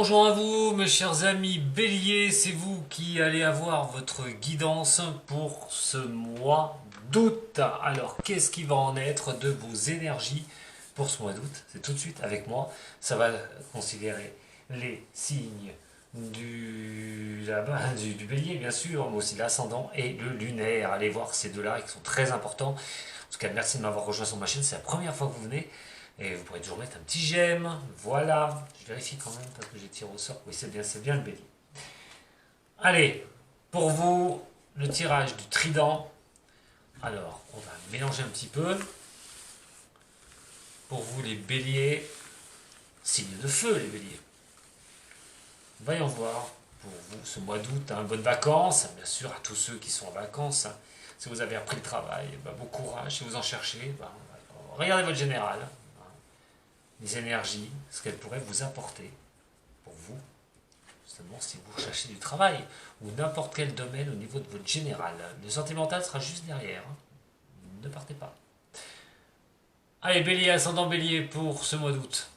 Bonjour à vous, mes chers amis Bélier, c'est vous qui allez avoir votre guidance pour ce mois d'août. Alors, qu'est-ce qui va en être de vos énergies pour ce mois d'août? C'est tout de suite avec moi. Ça va considérer les signes du Bélier, bien sûr, mais aussi l'ascendant et le lunaire. Allez voir ces deux-là qui sont très importants. En tout cas, merci de m'avoir rejoint sur ma chaîne. C'est la première fois que vous venez. Et vous pourrez toujours mettre un petit j'aime. Voilà. Je vérifie quand même parce que j'ai tiré au sort. Oui, c'est bien le bélier. Allez, pour vous, le tirage du trident. Alors, on va mélanger un petit peu. Pour vous, les béliers, signe de feu, les béliers. Voyons voir pour vous ce mois d'août. Bonnes vacances, bien sûr, à tous ceux qui sont en vacances. Si vous avez repris le travail, bon courage. Si vous en cherchez, regardez votre général. Les énergies, ce qu'elles pourraient vous apporter pour vous, justement si vous cherchez du travail ou n'importe quel domaine au niveau de votre général. Le sentimental sera juste derrière. Ne partez pas. Allez, bélier, ascendant bélier pour ce mois d'août.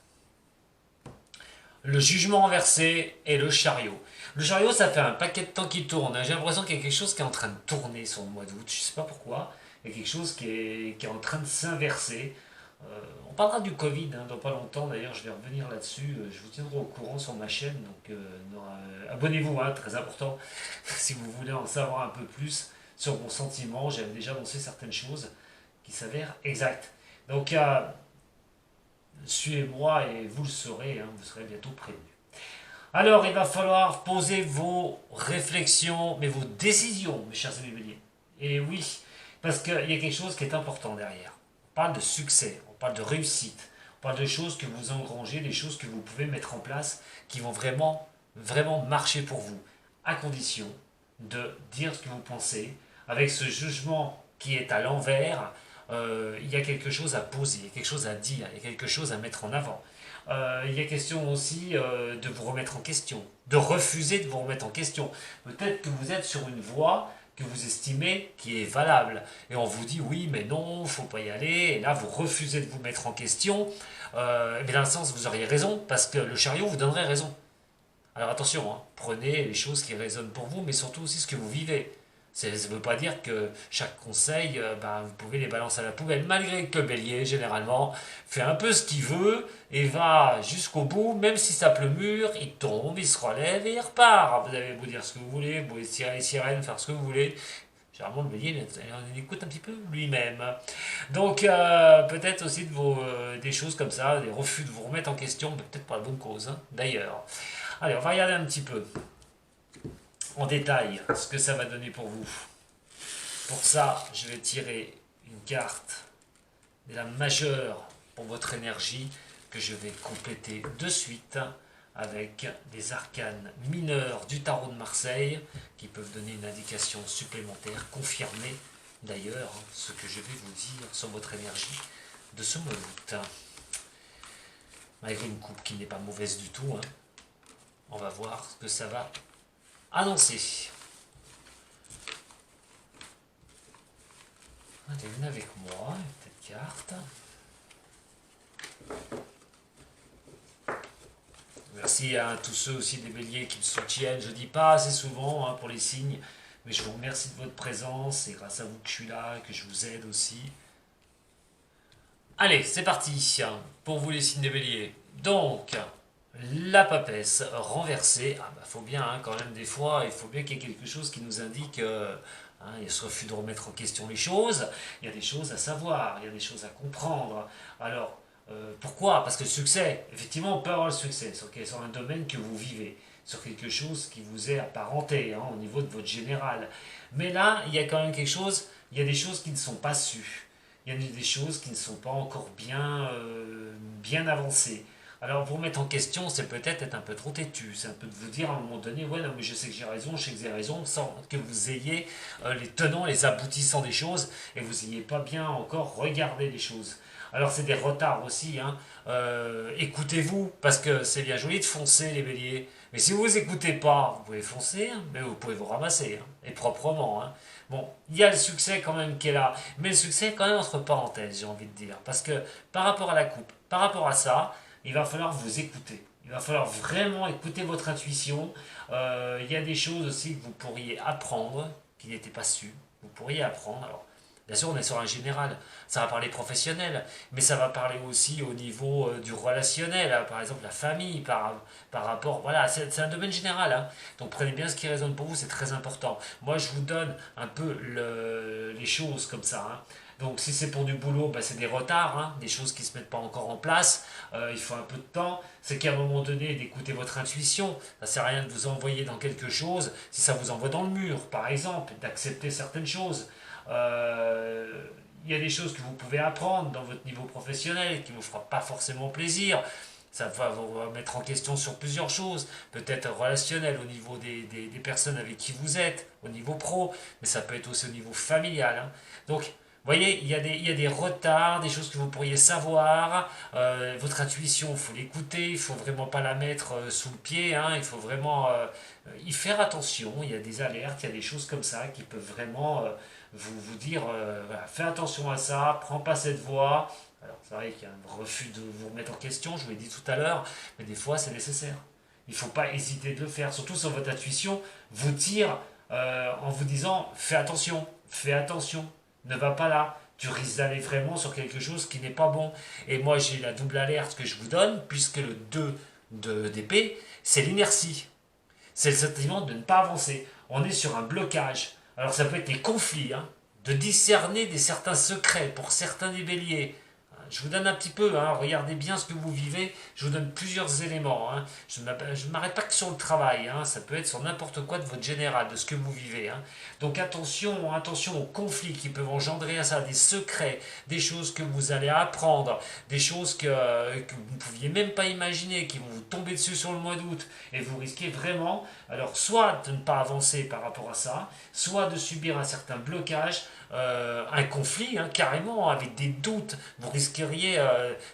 Le jugement renversé et le chariot. Le chariot, ça fait un paquet de temps qu'il tourne. J'ai l'impression qu'il y a quelque chose qui est en train de tourner sur le mois d'août. Je ne sais pas pourquoi. Il y a quelque chose qui est en train de s'inverser. On parlera du Covid dans pas longtemps, d'ailleurs je vais revenir là-dessus, je vous tiendrai au courant sur ma chaîne, donc abonnez-vous, très important, si vous voulez en savoir un peu plus sur mon sentiment. J'avais déjà annoncé certaines choses qui s'avèrent exactes. Donc suivez-moi et vous le saurez, vous serez bientôt prévenus. Alors il va falloir poser vos réflexions, mais vos décisions, mes chers amis béliers. Et oui, parce qu'il y a quelque chose qui est important derrière. On parle de succès, on parle de réussite, on parle de choses que vous engrangez, des choses que vous pouvez mettre en place qui vont vraiment, vraiment marcher pour vous, à condition de dire ce que vous pensez. Avec ce jugement qui est à l'envers, il y a quelque chose à poser, il y a quelque chose à dire, il y a quelque chose à mettre en avant. Il y a question aussi de vous remettre en question, de refuser de vous remettre en question. Peut-être que vous êtes sur une voie que vous estimez qui est valable. Et on vous dit oui, mais non, il ne faut pas y aller. Et là, vous refusez de vous mettre en question. Mais dans un sens, vous auriez raison, parce que le chariot vous donnerait raison. Alors attention, prenez les choses qui résonnent pour vous, mais surtout aussi ce que vous vivez. Ça ne veut pas dire que chaque conseil, vous pouvez les balancer à la poubelle, malgré que le bélier, généralement, fait un peu ce qu'il veut et va jusqu'au bout, même si ça pleut mûr, il tombe, il se relève et il repart. Vous allez vous dire ce que vous voulez, vous pouvez tirer les sirènes, faire ce que vous voulez. Généralement, le bélier, il écoute un petit peu lui-même. Donc, peut-être aussi des choses comme ça, des refus de vous remettre en question, mais peut-être pour la bonne cause, d'ailleurs. Allez, on va regarder un petit peu en détail ce que ça va donner pour vous. Pour ça, je vais tirer une carte de la majeure pour votre énergie que je vais compléter de suite avec des arcanes mineurs du tarot de Marseille qui peuvent donner une indication supplémentaire, confirmer d'ailleurs ce que je vais vous dire sur votre énergie de ce mois d'août. Malgré une coupe qui n'est pas mauvaise du tout, on va voir ce que ça va annoncer. Venez avec moi, une petite carte. Merci à tous ceux aussi des béliers qui me soutiennent. Je ne dis pas assez souvent pour les signes, mais je vous remercie de votre présence. C'est grâce à vous que je suis là, que je vous aide aussi. Allez, c'est parti pour vous les signes des béliers. Donc, la papesse renversée. Faut bien quand même des fois, il faut bien qu'il y ait quelque chose qui nous indique... il y a ce refus de remettre en question les choses, il y a des choses à savoir, il y a des choses à comprendre. Alors, pourquoi? Parce que le succès, effectivement, on peut avoir le succès sur un domaine que vous vivez, sur quelque chose qui vous est apparenté au niveau de votre général. Mais là, il y a quand même quelque chose, il y a des choses qui ne sont pas sues. Il y a des choses qui ne sont pas encore bien avancées. Alors, vous remettre en question, c'est peut-être être un peu trop têtu. C'est un peu de vous dire à un moment donné, ouais, non, mais je sais que j'ai raison, je sais que j'ai raison, sans que vous ayez les tenants, les aboutissants des choses, et vous n'ayez pas bien encore regardé les choses. Alors, c'est des retards aussi, écoutez-vous, parce que c'est bien joli de foncer, les béliers, mais si vous ne vous écoutez pas, vous pouvez foncer, mais vous pouvez vous ramasser, et proprement. Bon, il y a le succès quand même qui est là, mais le succès est quand même entre parenthèses, j'ai envie de dire, parce que par rapport à la coupe, par rapport à ça, il va falloir vous écouter. Il va falloir vraiment écouter votre intuition. Il y a des choses aussi que vous pourriez apprendre, qui n'étaient pas sues. Vous pourriez apprendre. Alors, bien sûr, on est sur un général. Ça va parler professionnel, mais ça va parler aussi au niveau du relationnel. Hein. Par exemple, la famille, par rapport. Voilà, c'est un domaine général. Hein. Donc prenez bien ce qui résonne pour vous, c'est très important. Moi, je vous donne un peu les choses comme ça. Hein. Donc si c'est pour du boulot, bah, c'est des retards, hein, des choses qui ne se mettent pas encore en place. Il faut un peu de temps. C'est qu'à un moment donné, d'écouter votre intuition. Ça ne sert à rien de vous envoyer dans quelque chose si ça vous envoie dans le mur, par exemple, d'accepter certaines choses. Euh, il y a des choses que vous pouvez apprendre dans votre niveau professionnel qui ne vous fera pas forcément plaisir. Ça va vous mettre en question sur plusieurs choses, peut-être relationnel au niveau des personnes avec qui vous êtes, au niveau pro, mais ça peut être aussi au niveau familial. Hein. Donc, vous voyez, il y a des retards, des choses que vous pourriez savoir. Votre intuition, il faut l'écouter, il ne faut vraiment pas la mettre sous le pied. Hein, il faut vraiment y faire attention. Il y a des alertes, il y a des choses comme ça qui peuvent vraiment vous dire voilà, fais attention à ça, prends pas cette voie. Alors, c'est vrai qu'il y a un refus de vous remettre en question, je vous l'ai dit tout à l'heure, mais des fois, c'est nécessaire. Il ne faut pas hésiter de le faire, surtout si votre intuition vous tire en vous disant fais attention, ne va pas là. Tu risques d'aller vraiment sur quelque chose qui n'est pas bon. Et moi, j'ai la double alerte que je vous donne, puisque le 2 d'épée, c'est l'inertie. C'est le sentiment de ne pas avancer. On est sur un blocage. Alors ça peut être des conflits, hein, de discerner certains secrets pour certains des béliers. Je vous donne un petit peu, hein, regardez bien ce que vous vivez, je vous donne plusieurs éléments. Hein. Je ne m'arrête pas que sur le travail, hein, ça peut être sur n'importe quoi de votre général, de ce que vous vivez. Hein. Donc attention, attention aux conflits qui peuvent engendrer à ça, des secrets, des choses que vous allez apprendre, des choses que vous ne pouviez même pas imaginer, qui vont vous tomber dessus sur le mois d'août, et vous risquez vraiment, alors soit de ne pas avancer par rapport à ça, soit de subir un certain blocage, un conflit, hein, carrément, avec des doutes, vous risqueriez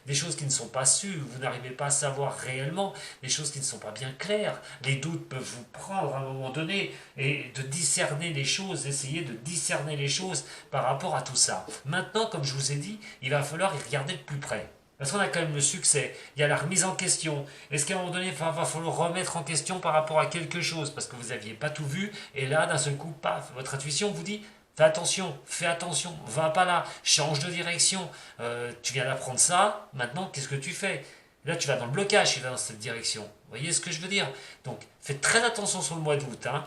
des choses qui ne sont pas sûres, vous n'arrivez pas à savoir réellement, des choses qui ne sont pas bien claires, les doutes peuvent vous prendre à un moment donné, et de discerner les choses, essayer de discerner les choses par rapport à tout ça. Maintenant, comme je vous ai dit, il va falloir y regarder de plus près. Parce qu'on a quand même le succès, il y a la remise en question. Est-ce qu'à un moment donné, il va falloir remettre en question par rapport à quelque chose parce que vous n'aviez pas tout vu, et là, d'un seul coup, paf, votre intuition vous dit fais attention, va pas là, change de direction. Tu viens d'apprendre ça, maintenant, qu'est-ce que tu fais? Là, tu vas dans le blocage, tu vas dans cette direction. Vous voyez ce que je veux dire? Donc, faites très attention sur le mois d'août. Hein.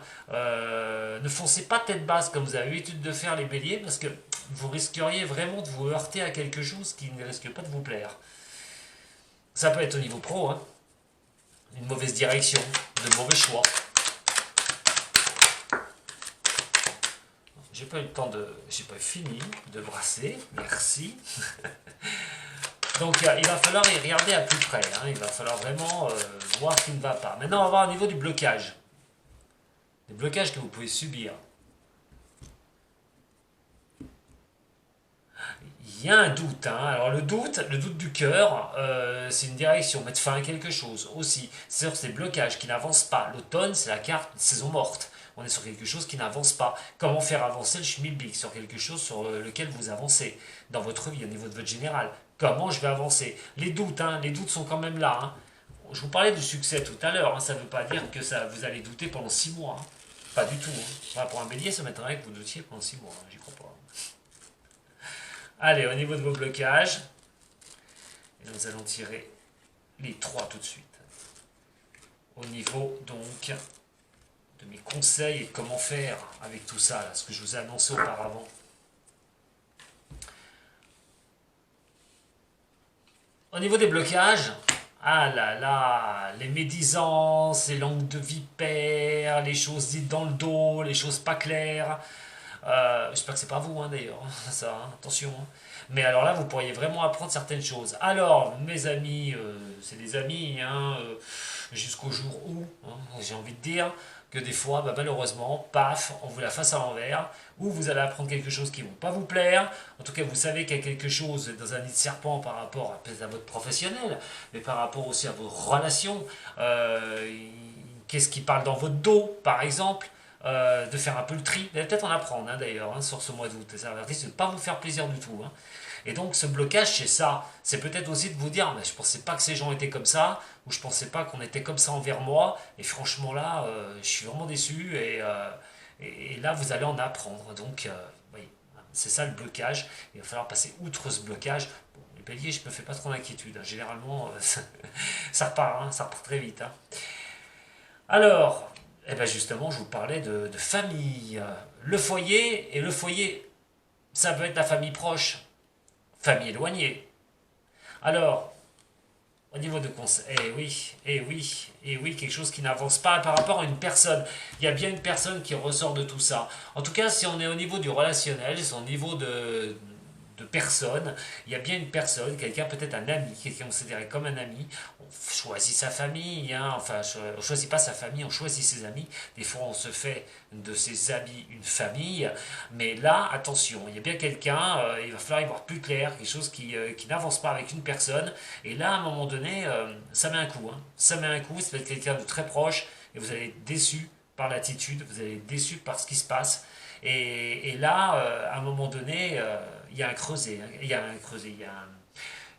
Ne foncez pas tête basse comme vous avez l'habitude de faire les béliers, parce que vous risqueriez vraiment de vous heurter à quelque chose qui ne risque pas de vous plaire. Ça peut être au niveau pro, hein. Une mauvaise direction, de mauvais choix. J'ai pas eu le temps de. J'ai pas fini de brasser, merci. Donc il va falloir y regarder à plus près, hein. Il va falloir vraiment voir ce qui ne va pas. Maintenant, on va voir au niveau du blocage. Des blocages que vous pouvez subir. Il y a un doute, hein. Alors le doute du cœur, c'est une direction, mettre fin à quelque chose aussi. C'est sur ces blocages qui n'avancent pas. L'automne, c'est la carte saison morte. On est sur quelque chose qui n'avance pas. Comment faire avancer le schmilblick sur quelque chose sur lequel vous avancez dans votre vie, au niveau de votre général. Comment je vais avancer? Les doutes, hein, les doutes sont quand même là. Hein. Je vous parlais du succès tout à l'heure. Hein, ça ne veut pas dire que ça, vous allez douter pendant 6 mois. Hein. Pas du tout. Hein. Enfin, pour un bélier, ça m'étonnerait que vous doutiez pendant 6 mois. Hein, j'y crois pas. Allez, au niveau de vos blocages, nous allons tirer les 3 tout de suite. Au niveau donc de mes conseils et comment faire avec tout ça, là, ce que je vous ai annoncé auparavant. Au niveau des blocages, ah là là, les médisances, les langues de vipère, les choses dites dans le dos, les choses pas claires. J'espère que c'est pas vous, hein, d'ailleurs, ça, hein, attention. Hein. Mais alors là, vous pourriez vraiment apprendre certaines choses. Alors, mes amis, c'est des amis, hein, jusqu'au jour où, hein, j'ai envie de dire, que des fois, bah, malheureusement, paf, on vous la fasse à l'envers, ou vous allez apprendre quelque chose qui ne va pas vous plaire. En tout cas, vous savez qu'il y a quelque chose dans un nid de serpent par rapport à votre professionnel, mais par rapport aussi à vos relations. Qu'est-ce qui parle dans votre dos, par exemple, de faire un peu le tri. Vous allez peut-être en apprendre, hein, d'ailleurs, hein, sur ce mois d'août. Ça risque de ne pas vous faire plaisir du tout. Hein. Et donc ce blocage, c'est ça. C'est peut-être aussi de vous dire, mais je pensais pas que ces gens étaient comme ça, ou je pensais pas qu'on était comme ça envers moi, et franchement là, je suis vraiment déçu, et là vous allez en apprendre. Donc, oui, c'est ça le blocage. Il va falloir passer outre ce blocage. Bon, les béliers, je me fais pas trop d'inquiétude, hein. Généralement, ça repart, hein, ça repart très vite, hein. Alors, eh ben justement, je vous parlais de famille. Le foyer, et le foyer, ça peut être la famille proche, famille éloignée. Alors, au niveau de conseil, eh oui, quelque chose qui n'avance pas par rapport à une personne. Il y a bien une personne qui ressort de tout ça. En tout cas, si on est au niveau du relationnel, si on est au niveau de personne, il y a bien une personne, quelqu'un peut-être un ami, quelqu'un considéré comme un ami, on choisit sa famille, hein, enfin on choisit pas sa famille, on choisit ses amis, des fois on se fait de ses amis une famille, mais là attention, il y a bien quelqu'un, il va falloir y voir plus clair, quelque chose qui n'avance pas avec une personne, et là à un moment donné, ça met un coup, hein. Ça met un coup, ça peut être quelqu'un de très proche, et vous allez être déçu par l'attitude, vous allez être déçu par ce qui se passe, et là, à un moment donné, il y a un creuset, hein. Il y a un creuset,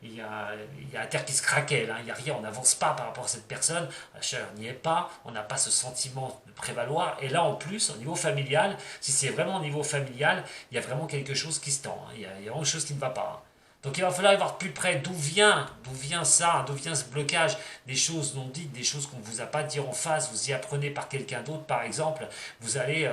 il y a un terre qui se craquelle, hein. Il n'y a rien, on n'avance pas par rapport à cette personne, la chaleur n'y est pas, on n'a pas ce sentiment de prévaloir, et là en plus, au niveau familial, si c'est vraiment au niveau familial, il y a vraiment quelque chose qui se tend, hein. Il y a vraiment quelque chose qui ne va pas, hein. Donc il va falloir y voir plus près d'où vient ça, d'où vient ce blocage, des choses non dites, des choses qu'on ne vous a pas dit en face, vous y apprenez par quelqu'un d'autre par exemple, vous allez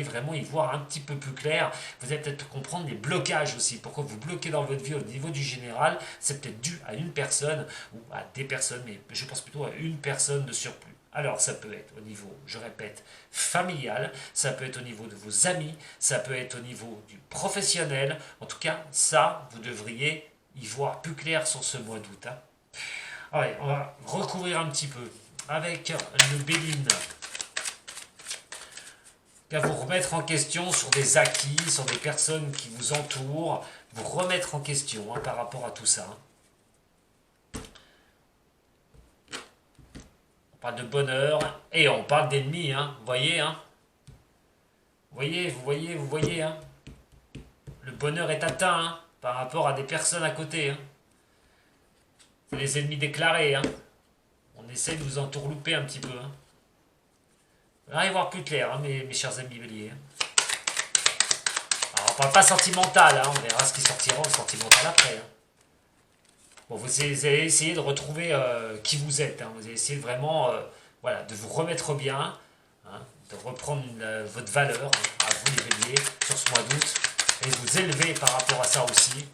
vraiment y voir un petit peu plus clair, vous allez peut-être comprendre les blocages aussi, pourquoi vous bloquez dans votre vie au niveau du général, c'est peut-être dû à une personne ou à des personnes, mais je pense plutôt à une personne de surplus. Alors ça peut être au niveau, je répète, familial, ça peut être au niveau de vos amis, ça peut être au niveau du professionnel. En tout cas, ça, vous devriez y voir plus clair sur ce mois d'août, hein. Allez, on va recouvrir un petit peu avec le Béline, qu'à vous remettre en question sur des acquis, sur des personnes qui vous entourent, vous remettre en question, hein, par rapport à tout ça, hein. On parle de bonheur et on parle d'ennemis, hein. Vous voyez, hein. Vous voyez, hein. Le bonheur est atteint, hein, par rapport à des personnes à côté, hein. C'est les ennemis déclarés, hein. On essaie de vous entourlouper un petit peu, hein. On va y voir plus clair, hein, mes chers amis béliers, hein. Alors, on parle pas sentimental, hein. On verra ce qui sortira en sentimental après, hein. Bon, vous allez essayer de retrouver qui vous êtes, hein. Vous allez essayer vraiment voilà, de vous remettre bien, hein, de reprendre votre valeur, hein, à vous les béliers sur ce mois d'août et de vous élever par rapport à ça aussi.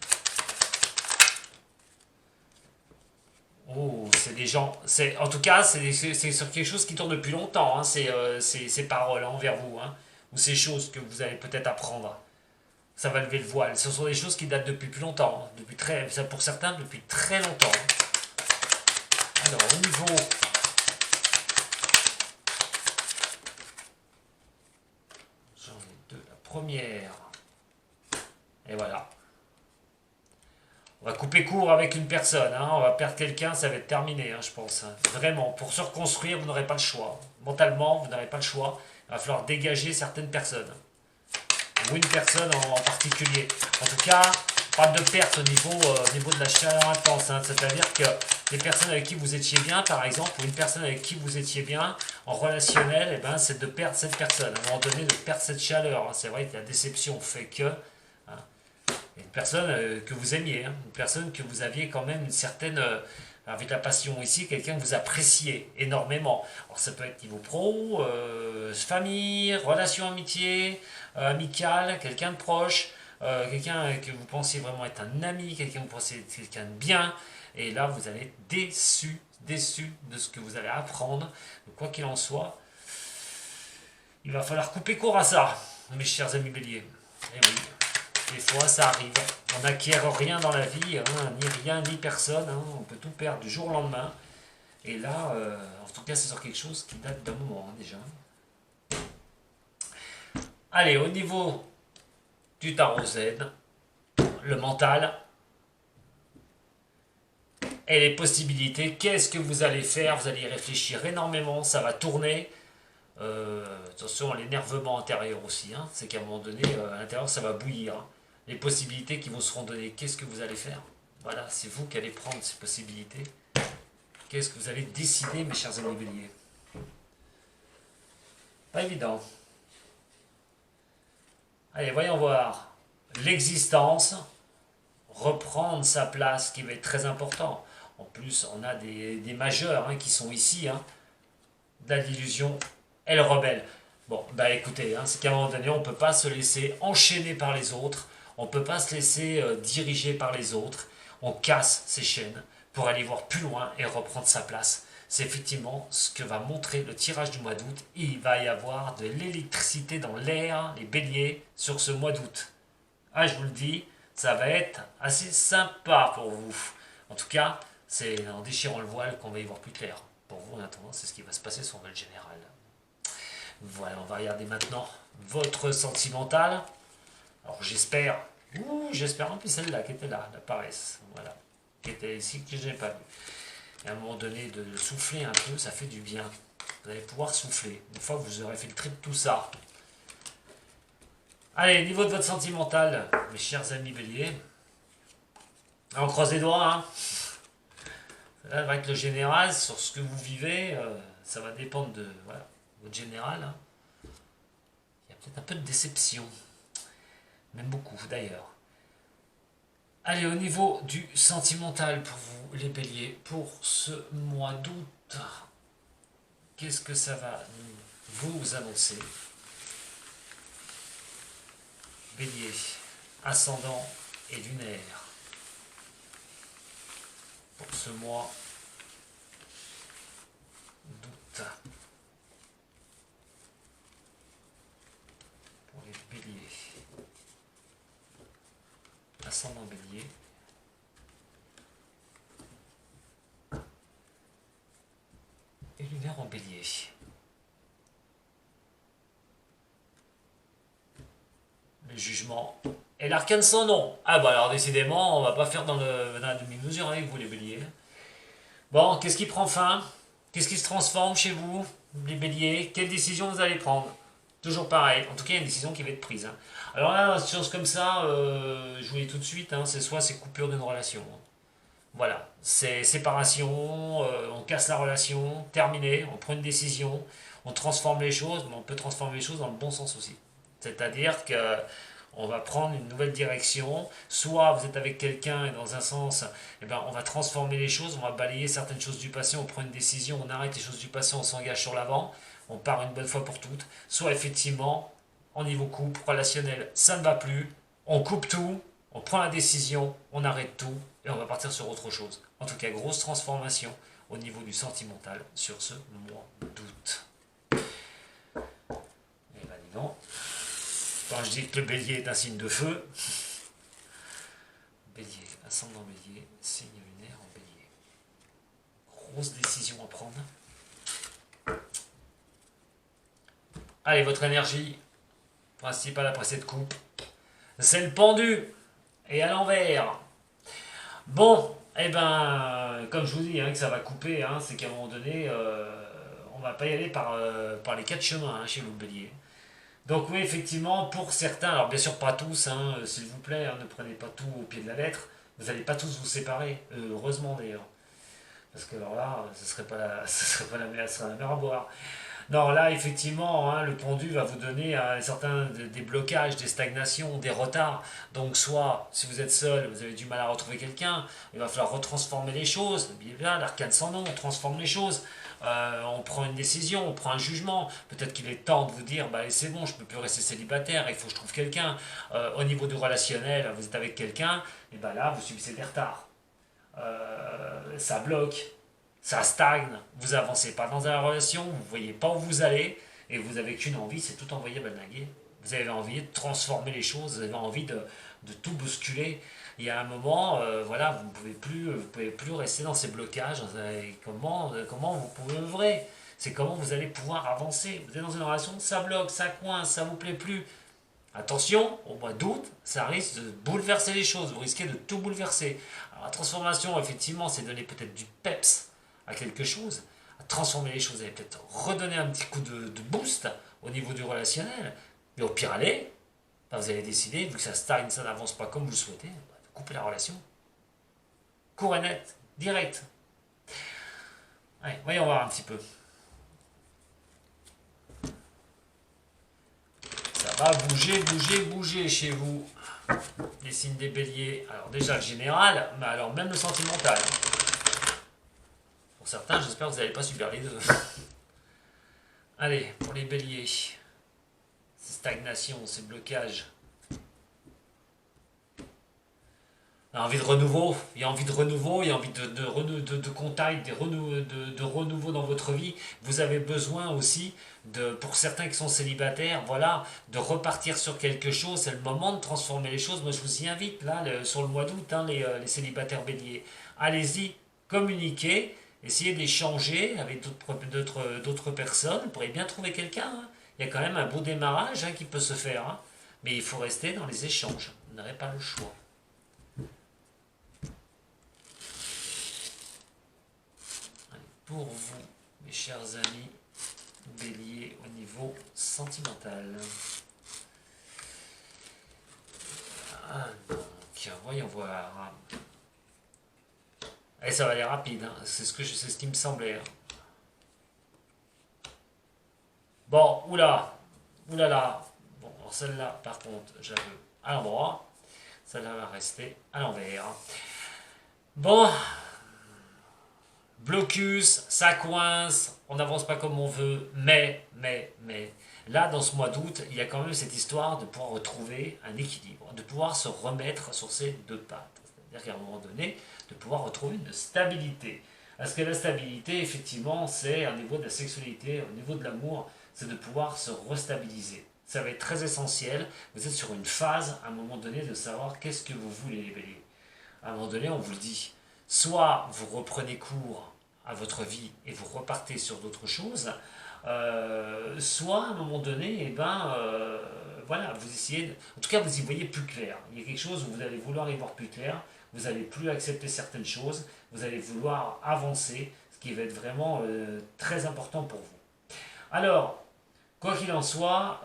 Oh, c'est des gens. En tout cas, c'est sur quelque chose qui tourne depuis longtemps, hein, ces paroles, hein, envers vous, hein, ou ces choses que vous allez peut-être apprendre. Ça va lever le voile. Ce sont des choses qui datent depuis plus longtemps, hein, ça pour certains depuis très longtemps, hein. Alors, au niveau j'en ai deux. La première, et voilà. On va couper court avec une personne, hein. On va perdre quelqu'un, ça va être terminé, hein, je pense, hein. Vraiment, pour se reconstruire, vous n'aurez pas le choix. Mentalement, vous n'aurez pas le choix. Il va falloir dégager certaines personnes. Ou une personne en particulier. En tout cas, on parle de perte au niveau de la chaleur intense, hein. C'est-à-dire que les personnes avec qui vous étiez bien, par exemple, ou une personne avec qui vous étiez bien, en relationnel, eh ben, c'est de perdre cette personne. À un moment donné, de perdre cette chaleur, hein. C'est vrai que la déception fait que... hein, une personne que vous aimiez, hein, une personne que vous aviez quand même une certaine... avec la passion ici, quelqu'un que vous appréciez énormément. Alors ça peut être niveau pro, famille, relation amitié, amicale, quelqu'un de proche, quelqu'un que vous pensiez vraiment être un ami, quelqu'un que vous pensez être quelqu'un de bien, et là vous allez être déçu de ce que vous allez apprendre. Donc, quoi qu'il en soit, il va falloir couper court à ça, mes chers amis béliers. Et oui, des fois ça arrive. On n'acquiert rien dans la vie, hein, ni rien, ni personne, hein. On peut tout perdre du jour au lendemain. Et là, en tout cas, c'est sur quelque chose qui date d'un moment, hein, déjà. Allez, au niveau du tarot Z, le mental et les possibilités, qu'est-ce que vous allez faire? Vous allez y réfléchir énormément, ça va tourner. Attention à l'énervement intérieur aussi, hein. C'est qu'à un moment donné, à l'intérieur, ça va bouillir, hein. les possibilités qui vous seront données. Qu'est-ce que vous allez faire? Voilà, c'est vous qui allez prendre ces possibilités. Qu'est-ce que vous allez décider, mes chers amis béliers? Pas évident. Allez, voyons voir. L'existence, reprendre sa place, qui va être très important. En plus, on a des majeurs qui sont ici. La l'illusion, elle rebelle. Bon, bah écoutez, c'est qu'à un moment donné, on ne peut pas se laisser enchaîner par les autres. On ne peut pas se laisser diriger par les autres. On casse ces chaînes pour aller voir plus loin et reprendre sa place. C'est effectivement ce que va montrer le tirage du mois d'août. Il va y avoir de l'électricité dans l'air, les béliers, sur ce mois d'août. Ah, je vous le dis, ça va être assez sympa pour vous. En tout cas, c'est en déchirant le voile qu'on va y voir plus clair. Pour vous, en attendant, c'est ce qui va se passer sur le général. Voilà, on va regarder maintenant votre sentimental. Alors j'espère, j'espère en plus celle-là qui était là, la paresse. Voilà, qui était ici, que je n'ai pas vu. Et à un moment donné, de souffler un peu, ça fait du bien. Vous allez pouvoir souffler. Une fois que vous aurez fait le tri de tout ça. Allez, niveau de votre sentimental, mes chers amis béliers. On croise les doigts. Là, avec le général, sur ce que vous vivez, ça va dépendre de votre général. Il y a peut-être un peu de déception. Même beaucoup d'ailleurs. Allez, au niveau du sentimental pour vous, les béliers, pour ce mois d'août, qu'est-ce que ça va vous annoncer? Bélier, ascendant et lunaire. Pour ce mois d'août. Pour les béliers. Ascendant bélier. Et lunaire en bélier. Le jugement et l'arcane sans nom. Ah bah alors décidément, on va pas faire dans la demi-mesure avec vous les béliers. Bon, qu'est-ce qui prend fin? Qu'est-ce qui se transforme chez vous, les béliers? Quelle décision vous allez prendre? Toujours pareil. En tout cas, il y a une décision qui va être prise. Alors là, une chose comme ça, je vous dis tout de suite, c'est soit c'est coupure d'une relation. Voilà, c'est séparation, on casse la relation, terminé, on prend une décision, on transforme les choses, mais on peut transformer les choses dans le bon sens aussi. C'est-à-dire que on va prendre une nouvelle direction, soit vous êtes avec quelqu'un et dans un sens, on va transformer les choses, on va balayer certaines choses du passé, on prend une décision, on arrête les choses du passé, on s'engage sur l'avant, on part une bonne fois pour toutes, soit effectivement, au niveau couple, relationnel, ça ne va plus, on coupe tout, on prend la décision, on arrête tout et on va partir sur autre chose. En tout cas, grosse transformation au niveau du sentimental sur ce mois d'août. Et ben dis donc. Quand je dis que le bélier est un signe de feu, bélier, ascendant bélier, signe lunaire en bélier. Grosse décision à prendre. Allez, votre énergie principale après cette coupe, c'est le pendu et à l'envers. Bon, comme je vous dis que ça va couper, c'est qu'à un moment donné, on va pas y aller par les quatre chemins chez vous, bélier. Donc oui, effectivement, pour certains, alors bien sûr pas tous, s'il vous plaît, ne prenez pas tout au pied de la lettre, vous n'allez pas tous vous séparer, heureusement d'ailleurs. Parce que alors là, ce serait pas la, ce serait pas la mer à boire. Non, là, effectivement, le pendu va vous donner des blocages, des stagnations, des retards. Donc, soit, si vous êtes seul, vous avez du mal à retrouver quelqu'un, il va falloir retransformer les choses. Bien, l'arcane sans nom, on transforme les choses. On prend une décision, on prend un jugement. Peut-être qu'il est temps de vous dire, c'est bon, je ne peux plus rester célibataire, il faut que je trouve quelqu'un. Au niveau du relationnel, vous êtes avec quelqu'un, et là, vous subissez des retards. Ça bloque. Ça stagne, vous avancez pas dans la relation, vous voyez pas où vous allez, et vous avez qu'une envie, c'est tout envoyer balaguer. Vous avez envie de transformer les choses, vous avez envie de tout bousculer. Il y a un moment, vous pouvez plus rester dans ces blocages. Comment vous pouvez œuvrer? C'est comment vous allez pouvoir avancer. Vous êtes dans une relation, ça bloque, ça coince, ça vous plaît plus. Attention, au mois d'août, ça risque de bouleverser les choses. Vous risquez de tout bouleverser. Alors, la transformation, effectivement, c'est donner peut-être du peps à quelque chose, à transformer les choses, vous allez peut-être redonner un petit coup de boost au niveau du relationnel, mais au pire aller, Ben, vous allez décider, vu que ça stagne, ça n'avance pas comme vous le souhaitez, de couper la relation. Court et net, direct. Allez, voyons voir un petit peu. Ça va bouger chez vous. Les signes des béliers. Alors déjà le général, mais alors même le sentimental. Pour certains, j'espère que vous n'allez pas subir les deux. Allez, pour les béliers. Ces stagnations, ces blocages. Il y a envie de renouveau, il y a envie de contact, de renouveau dans votre vie. Vous avez besoin aussi, pour certains qui sont célibataires, voilà, de repartir sur quelque chose. C'est le moment de transformer les choses. Moi, je vous y invite, là, sur le mois d'août, hein, les célibataires béliers. Allez-y, communiquez, essayez d'échanger avec d'autres personnes. Vous pourrez bien trouver quelqu'un. Hein. Il y a quand même un beau démarrage qui peut se faire. Hein. Mais il faut rester dans les échanges. Vous n'aurez pas le choix. Pour vous, mes chers amis, bélier au niveau sentimental. Donc, voyons voir. Et ça va aller rapide, hein. C'est ce qui me semblait. Hein. Bon, oulala. Bon, alors celle-là, par contre, j'avais à l'endroit. Celle-là va rester à l'envers. Bon. Blocus, ça coince, on n'avance pas comme on veut, mais, là, dans ce mois d'août, il y a quand même cette histoire de pouvoir retrouver un équilibre, de pouvoir se remettre sur ses deux pattes. C'est-à-dire qu'à un moment donné, de pouvoir retrouver une stabilité. Parce que la stabilité, effectivement, c'est au niveau de la sexualité, au niveau de l'amour, c'est de pouvoir se restabiliser. Ça va être très essentiel. Vous êtes sur une phase, à un moment donné, de savoir qu'est-ce que vous voulez, les béliers. À un moment donné, on vous le dit. Soit vous reprenez cours à votre vie et vous repartez sur d'autres choses, soit à un moment donné, voilà, vous essayez, en tout cas vous y voyez plus clair. Il y a quelque chose où vous allez vouloir y voir plus clair, vous n'allez plus accepter certaines choses, vous allez vouloir avancer, ce qui va être vraiment très important pour vous. Alors, quoi qu'il en soit,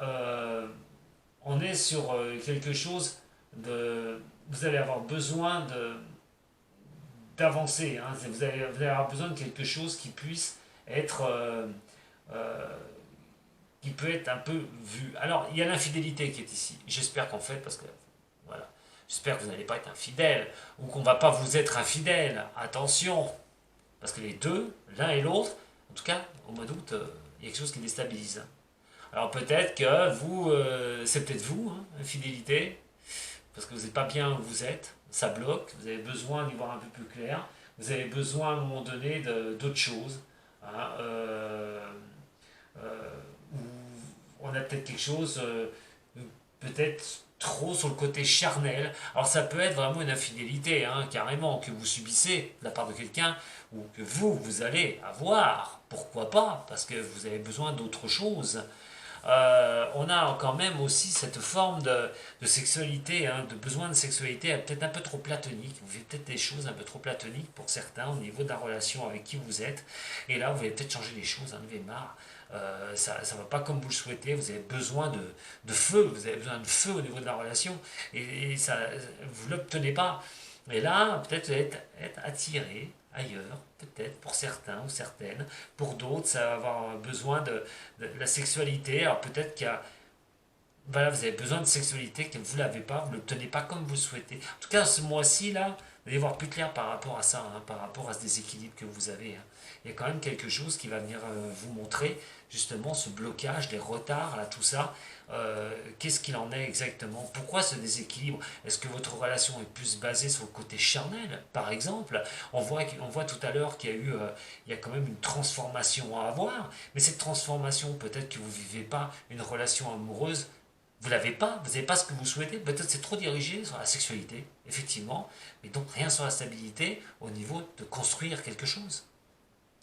on est sur quelque chose de... Vous allez avoir besoin d'avancer. Hein. Vous allez avoir besoin de quelque chose qui puisse être... qui peut être un peu vu. Alors, il y a l'infidélité qui est ici. J'espère qu'en fait, parce que... Voilà. J'espère que vous n'allez pas être infidèle, ou qu'on ne va pas vous être infidèle. Attention. Parce que les deux, l'un et l'autre, en tout cas, au mois d'août, il y a quelque chose qui déstabilise. Alors peut-être que vous, c'est peut-être vous, hein, infidélité, parce que vous n'êtes pas bien où vous êtes, ça bloque, vous avez besoin d'y voir un peu plus clair, vous avez besoin à un moment donné d'autres choses, hein, où on a peut-être quelque chose, peut-être trop sur le côté charnel. Alors ça peut être vraiment une infidélité, hein, carrément, que vous subissez de la part de quelqu'un, ou que vous allez avoir, pourquoi pas, parce que vous avez besoin d'autre chose. On a quand même aussi cette forme de sexualité, hein, de besoin de sexualité peut-être un peu trop platonique. Vous faites peut-être des choses un peu trop platoniques pour certains au niveau de la relation avec qui vous êtes. Et là, vous allez peut-être changer les choses, en avez marre. Ça ne va pas comme vous le souhaitez, vous avez besoin de feu, vous avez besoin de feu au niveau de la relation, et ça, vous ne l'obtenez pas. Et là, peut-être vous allez être attiré ailleurs, peut-être pour certains ou certaines, pour d'autres, ça va avoir besoin de la sexualité. Alors peut-être qu'il y a, voilà, vous avez besoin de sexualité que vous ne l'avez pas, vous ne l'obtenez pas comme vous le souhaitez. En tout cas, ce mois-ci, là, vous allez voir plus clair par rapport à ça, hein, par rapport à ce déséquilibre que vous avez. Hein. Il y a quand même quelque chose qui va venir vous montrer justement ce blocage, les retards, là, tout ça. Qu'est-ce qu'il en est exactement? Pourquoi ce déséquilibre? Est-ce que votre relation est plus basée sur le côté charnel, par exemple? On voit tout à l'heure qu'il y a eu, il y a quand même une transformation à avoir, mais cette transformation, peut-être que vous ne vivez pas une relation amoureuse, vous l'avez pas, vous n'avez pas ce que vous souhaitez, peut-être c'est trop dirigé sur la sexualité, effectivement, mais donc rien sur la stabilité au niveau de construire quelque chose.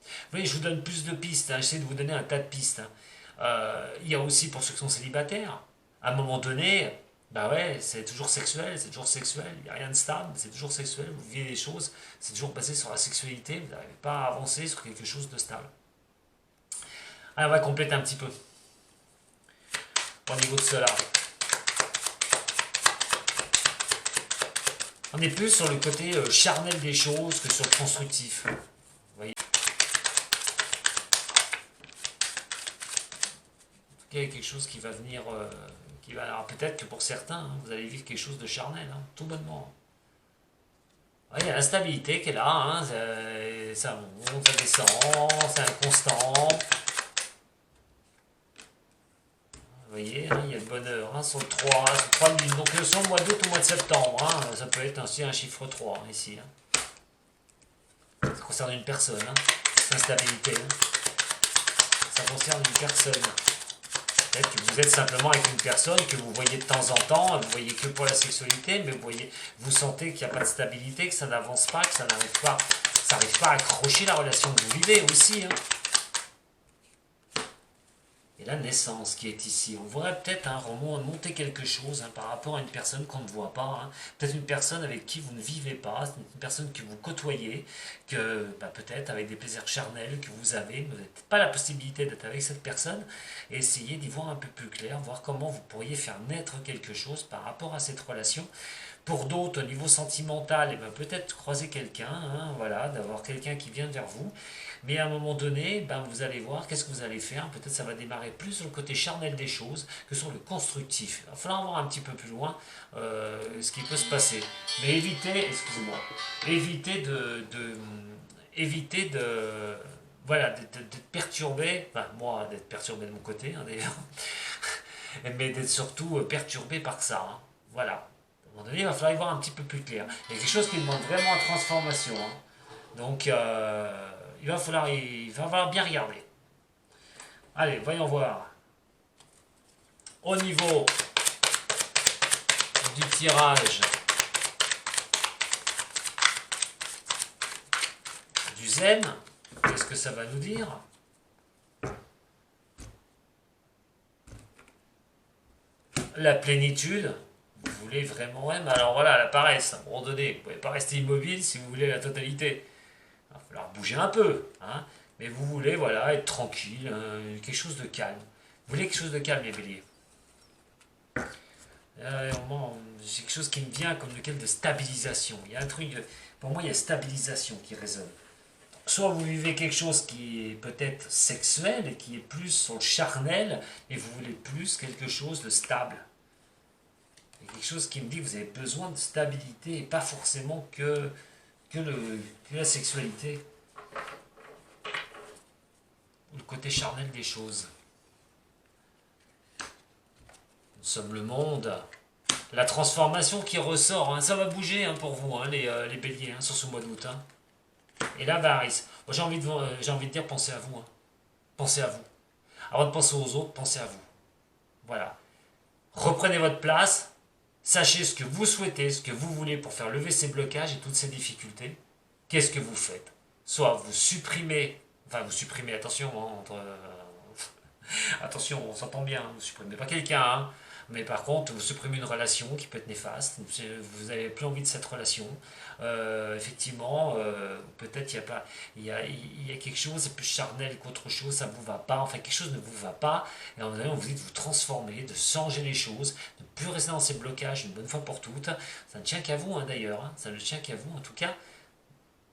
Vous voyez, je vous donne plus de pistes, hein, j'essaie de vous donner un tas de pistes. Hein. Il y a aussi pour ceux qui sont célibataires, à un moment donné, bah ouais, c'est toujours sexuel, il n'y a rien de stable, c'est toujours sexuel, vous vivez des choses, c'est toujours basé sur la sexualité, vous n'arrivez pas à avancer sur quelque chose de stable. Alors on va compléter un petit peu au niveau de cela. On est plus sur le côté charnel des choses que sur le constructif. Vous voyez. Il y a quelque chose qui va venir, alors peut-être que pour certains, hein, vous allez vivre quelque chose de charnel, hein, tout bonnement. Ouais, il y a l'instabilité qui est là, hein, ça monte, ça descend, c'est inconstant. Vous voyez, hein, il y a le bonheur, hein, sur le 3, sur 3 de lune. Donc sur le mois d'août ou mois de septembre, hein, ça peut être aussi un chiffre 3 hein, ici. Hein. Ça concerne une personne, hein, cette instabilité. Hein. Ça concerne une personne. Peut-être que vous êtes simplement avec une personne que vous voyez de temps en temps, vous voyez que pour la sexualité, mais vous sentez qu'il n'y a pas de stabilité, que ça n'avance pas, que ça n'arrive pas, à accrocher la relation que vous vivez aussi. Hein. Et la naissance qui est ici, on voudrait peut-être un roman monter quelque chose hein, par rapport à une personne qu'on ne voit pas, hein. Peut-être une personne avec qui vous ne vivez pas, une personne que vous côtoyez, que peut-être avec des plaisirs charnels que vous avez, mais vous n'avez pas la possibilité d'être avec cette personne, et essayer d'y voir un peu plus clair, voir comment vous pourriez faire naître quelque chose par rapport à cette relation. Pour d'autres, au niveau sentimental, eh ben, peut-être croiser quelqu'un, hein, voilà, d'avoir quelqu'un qui vient vers vous. Mais à un moment donné, ben, vous allez voir qu'est-ce que vous allez faire. Peut-être ça va démarrer plus sur le côté charnel des choses que sur le constructif. Il va falloir voir un petit peu plus loin ce qui peut se passer. Mais évitez, excusez-moi, évitez de voilà, d'être perturbé, enfin moi d'être perturbé de mon côté hein, d'ailleurs, mais d'être surtout perturbé par ça. Hein. Voilà. À un moment donné, il va falloir y voir un petit peu plus clair. Il y a quelque chose qui demande vraiment une transformation. Hein. Donc, il va falloir bien regarder. Allez, voyons voir. Au niveau du tirage du zen, qu'est-ce que ça va nous dire? La plénitude. Vous voulez vraiment, ouais, mais alors voilà, la paresse, à un moment donné, vous ne pouvez pas rester immobile si vous voulez la totalité. Il va falloir bouger un peu, hein, mais vous voulez, voilà, être tranquille, quelque chose de calme. Vous voulez quelque chose de calme, les béliers. C'est quelque chose qui me vient comme lequel de stabilisation. Il y a un truc, pour moi, il y a stabilisation qui résonne. Soit vous vivez quelque chose qui est peut-être sexuel et qui est plus sur le charnel, et vous voulez plus quelque chose de stable. Il y a quelque chose qui me dit que vous avez besoin de stabilité et pas forcément que la sexualité. Ou le côté charnel des choses. Nous sommes le monde. La transformation qui ressort, hein, ça va bouger hein, pour vous, hein, les béliers, hein, sur ce mois d'août. Hein. Et là, Varys, j'ai envie de dire, pensez à vous. Hein. Pensez à vous. Avant de penser aux autres, pensez à vous. Voilà. Reprenez votre place. Sachez ce que vous souhaitez, ce que vous voulez pour faire lever ces blocages et toutes ces difficultés. Qu'est-ce que vous faites? Soit vous supprimez, attention, hein, attention, on s'entend bien, vous ne supprimez pas quelqu'un, hein, mais par contre, vous supprimez une relation qui peut être néfaste, vous n'avez plus envie de cette relation, effectivement, peut-être il y a quelque chose, c'est plus charnel qu'autre chose, ça ne vous va pas, enfin quelque chose ne vous va pas, et à un moment donné, on vous dit de vous transformer, de changer les choses, de ne plus rester dans ces blocages une bonne fois pour toutes, ça ne tient qu'à vous hein, d'ailleurs, hein, ça ne tient qu'à vous en tout cas,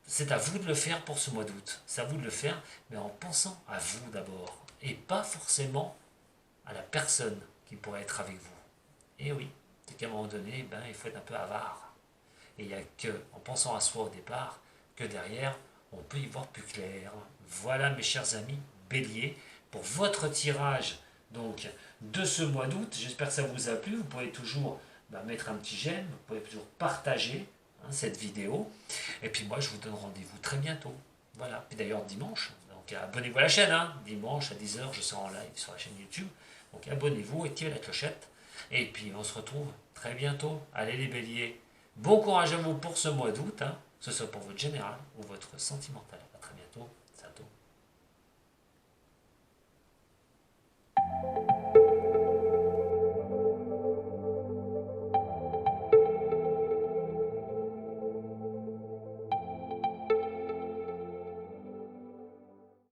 c'est à vous de le faire pour ce mois d'août, c'est à vous de le faire, mais en pensant à vous d'abord, et pas forcément à la personne qui pourrait être avec vous. Et oui, c'est qu'à un moment donné, il faut être un peu avare. Et il n'y a que, en pensant à soi au départ, que derrière, on peut y voir plus clair. Voilà mes chers amis béliers, pour votre tirage donc, de ce mois d'août. J'espère que ça vous a plu. Vous pouvez toujours mettre un petit j'aime, vous pouvez toujours partager hein, cette vidéo. Et puis moi, je vous donne rendez-vous très bientôt. Voilà, puis d'ailleurs dimanche, donc abonnez-vous à la chaîne, hein. Dimanche à 10 h, je serai en live sur la chaîne YouTube. Donc abonnez-vous, activez la clochette. Et puis on se retrouve très bientôt. Allez les béliers, bon courage à vous pour ce mois d'août, hein, que ce soit pour votre général ou votre sentimental. À très bientôt.